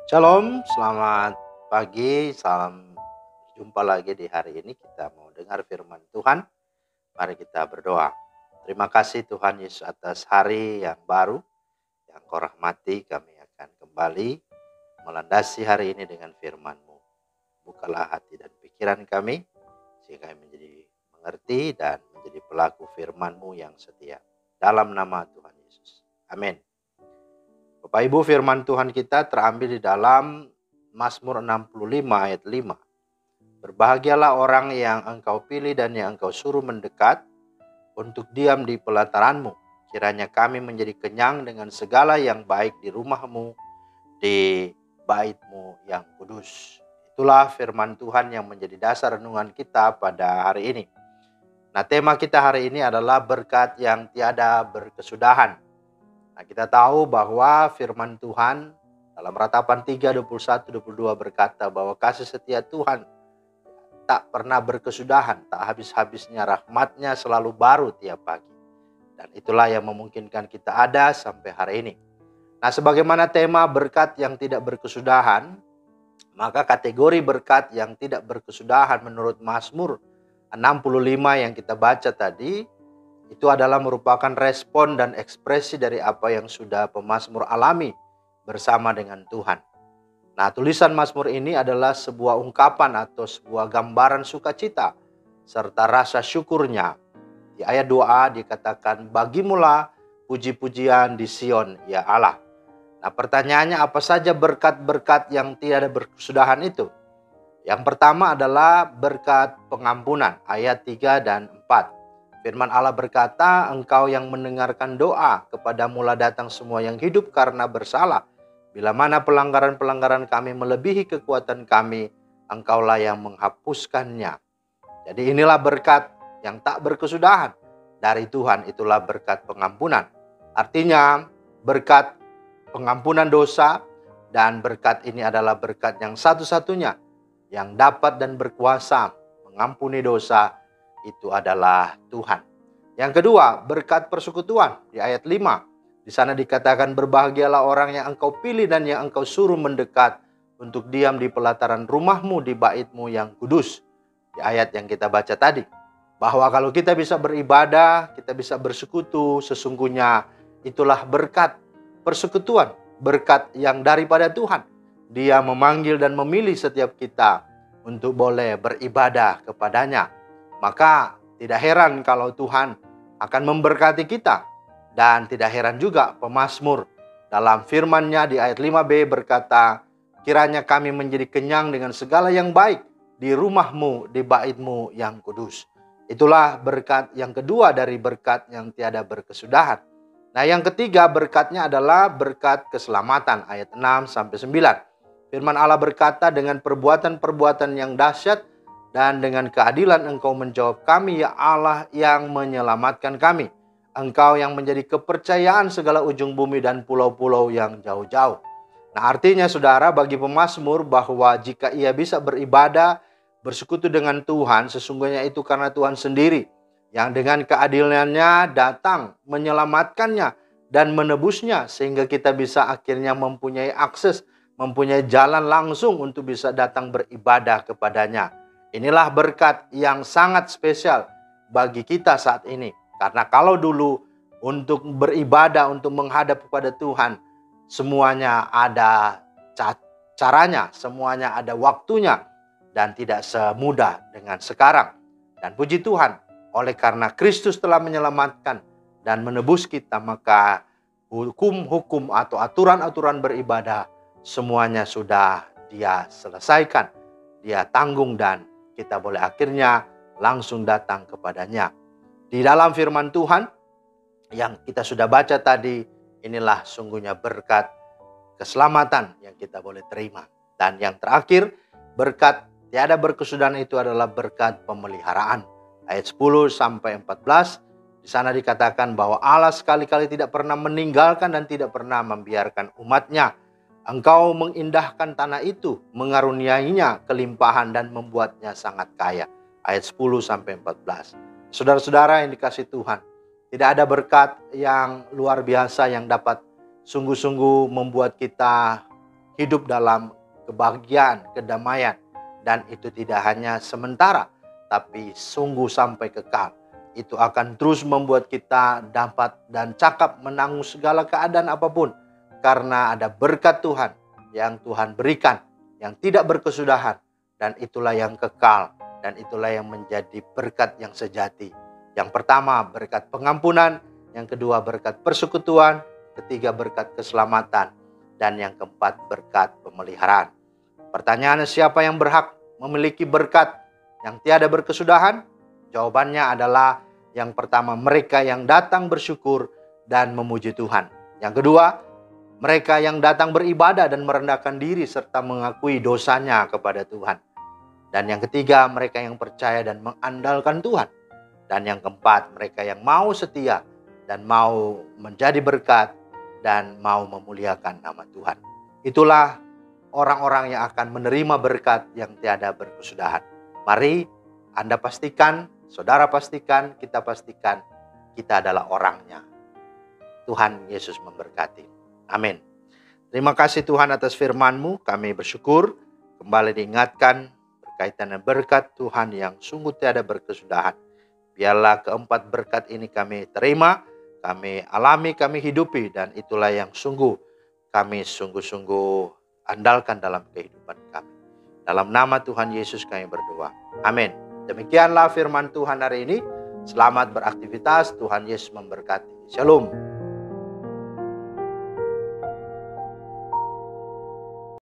Shalom, selamat pagi, salam jumpa lagi di hari ini. Kita mau dengar firman Tuhan. Mari kita berdoa. Terima kasih Tuhan Yesus atas hari yang baru yang Kau rahmati. Kami akan kembali melandasi hari ini dengan firman-Mu. Bukalah hati dan pikiran kami sehingga kami menjadi mengerti dan menjadi pelaku firman-Mu yang setia. Dalam nama Tuhan Yesus. Amin. Bapak Ibu, firman Tuhan kita terambil di dalam Mazmur 65 ayat 5. Berbahagialah orang yang Engkau pilih dan yang Engkau suruh mendekat untuk diam di pelataran-Mu. Kiranya kami menjadi kenyang dengan segala yang baik di rumah-Mu, di bait-Mu yang kudus. Itulah firman Tuhan yang menjadi dasar renungan kita pada hari ini. Nah, tema kita hari ini adalah berkat yang tiada berkesudahan. Nah, kita tahu bahwa firman Tuhan dalam Ratapan 3, 21, 22 berkata bahwa kasih setia Tuhan tak pernah berkesudahan, tak habis-habisnya, rahmat-Nya selalu baru tiap pagi. Dan itulah yang memungkinkan kita ada sampai hari ini. Nah, sebagaimana tema berkat yang tidak berkesudahan, maka kategori berkat yang tidak berkesudahan menurut Mazmur 65 yang kita baca tadi, itu adalah merupakan respon dan ekspresi dari apa yang sudah pemazmur alami bersama dengan Tuhan. Nah, tulisan Mazmur ini adalah sebuah ungkapan atau sebuah gambaran sukacita serta rasa syukurnya. Di ayat 2a dikatakan, bagimulah puji-pujian di Sion, ya Allah. Nah, pertanyaannya apa saja berkat-berkat yang tidak berkesudahan itu? Yang pertama adalah berkat pengampunan, ayat 3 dan 4. Firman Allah berkata, Engkau yang mendengarkan doa, kepadamu lah datang semua yang hidup karena bersalah. Bila mana pelanggaran-pelanggaran kami melebihi kekuatan kami, Engkaulah yang menghapuskannya. Jadi inilah berkat yang tak berkesudahan dari Tuhan, itulah berkat pengampunan. Artinya berkat pengampunan dosa dan berkat ini adalah berkat yang satu-satunya yang dapat dan berkuasa mengampuni dosa, itu adalah Tuhan. Yang kedua, berkat persekutuan di ayat 5. Di sana dikatakan berbahagialah orang yang Engkau pilih dan yang Engkau suruh mendekat untuk diam di pelataran rumah-Mu, di bait-Mu yang kudus. Di ayat yang kita baca tadi. Bahwa kalau kita bisa beribadah, kita bisa bersekutu, sesungguhnya itulah berkat persekutuan. Berkat yang daripada Tuhan. Dia memanggil dan memilih setiap kita untuk boleh beribadah kepadanya. Maka tidak heran kalau Tuhan akan memberkati kita. Dan tidak heran juga pemazmur dalam firman-Nya di ayat 5b berkata, kiranya kami menjadi kenyang dengan segala yang baik di rumah-Mu, di bait-Mu yang kudus. Itulah berkat yang kedua dari berkat yang tiada berkesudahan. Nah, yang ketiga berkatnya adalah berkat keselamatan, ayat 6 sampai 9. Firman Allah berkata, dengan perbuatan-perbuatan yang dahsyat dan dengan keadilan Engkau menjawab kami, ya Allah yang menyelamatkan kami. Engkau yang menjadi kepercayaan segala ujung bumi dan pulau-pulau yang jauh-jauh. Nah, artinya saudara, bagi pemazmur bahwa jika ia bisa beribadah, bersekutu dengan Tuhan, sesungguhnya itu karena Tuhan sendiri yang dengan keadilannya datang menyelamatkannya dan menebusnya, sehingga kita bisa akhirnya mempunyai akses, mempunyai jalan langsung untuk bisa datang beribadah kepadanya. Inilah berkat yang sangat spesial bagi kita saat ini. Karena kalau dulu untuk beribadah, untuk menghadap kepada Tuhan, semuanya ada caranya, semuanya ada waktunya, dan tidak semudah dengan sekarang. Dan puji Tuhan, oleh karena Kristus telah menyelamatkan dan menebus kita, maka hukum-hukum atau aturan-aturan beribadah semuanya sudah Dia selesaikan, Dia tanggung, dan kita boleh akhirnya langsung datang kepadanya. Di dalam firman Tuhan yang kita sudah baca tadi, inilah sungguhnya berkat keselamatan yang kita boleh terima. Dan yang terakhir, berkat tiada berkesudahan itu adalah berkat pemeliharaan. Ayat 10 sampai 14, di sana dikatakan bahwa Allah sekali-kali tidak pernah meninggalkan dan tidak pernah membiarkan umat-Nya. Engkau mengindahkan tanah itu, mengaruniainya kelimpahan dan membuatnya sangat kaya. Ayat 10 sampai 14. Saudara-saudara yang dikasihi Tuhan, tidak ada berkat yang luar biasa yang dapat sungguh-sungguh membuat kita hidup dalam kebahagiaan, kedamaian. Dan itu tidak hanya sementara, tapi sungguh sampai kekal. Itu akan terus membuat kita dapat dan cakap menanggung segala keadaan apapun. Karena ada berkat Tuhan yang Tuhan berikan, yang tidak berkesudahan. Dan itulah yang kekal, dan itulah yang menjadi berkat yang sejati. Yang pertama berkat pengampunan, yang kedua berkat persekutuan, ketiga berkat keselamatan, dan yang keempat berkat pemeliharaan. Pertanyaannya, siapa yang berhak memiliki berkat yang tiada berkesudahan? Jawabannya adalah yang pertama, mereka yang datang bersyukur dan memuji Tuhan. Yang kedua, mereka yang datang beribadah dan merendahkan diri serta mengakui dosanya kepada Tuhan. Dan yang ketiga, mereka yang percaya dan mengandalkan Tuhan. Dan yang keempat, mereka yang mau setia dan mau menjadi berkat dan mau memuliakan nama Tuhan. Itulah orang-orang yang akan menerima berkat yang tiada berkesudahan. Mari Anda pastikan, saudara pastikan, kita pastikan kita adalah orangnya. Tuhan Yesus memberkati. Amin. Terima kasih Tuhan atas firman-Mu. Kami bersyukur kembali diingatkan berkaitan dengan berkat Tuhan yang sungguh tiada berkesudahan. Biarlah keempat berkat ini kami terima, kami alami, kami hidupi, dan itulah yang kami sungguh-sungguh andalkan dalam kehidupan kami. Dalam nama Tuhan Yesus kami berdoa. Amin. Demikianlah firman Tuhan hari ini. Selamat beraktivitas. Tuhan Yesus memberkati. Shalom.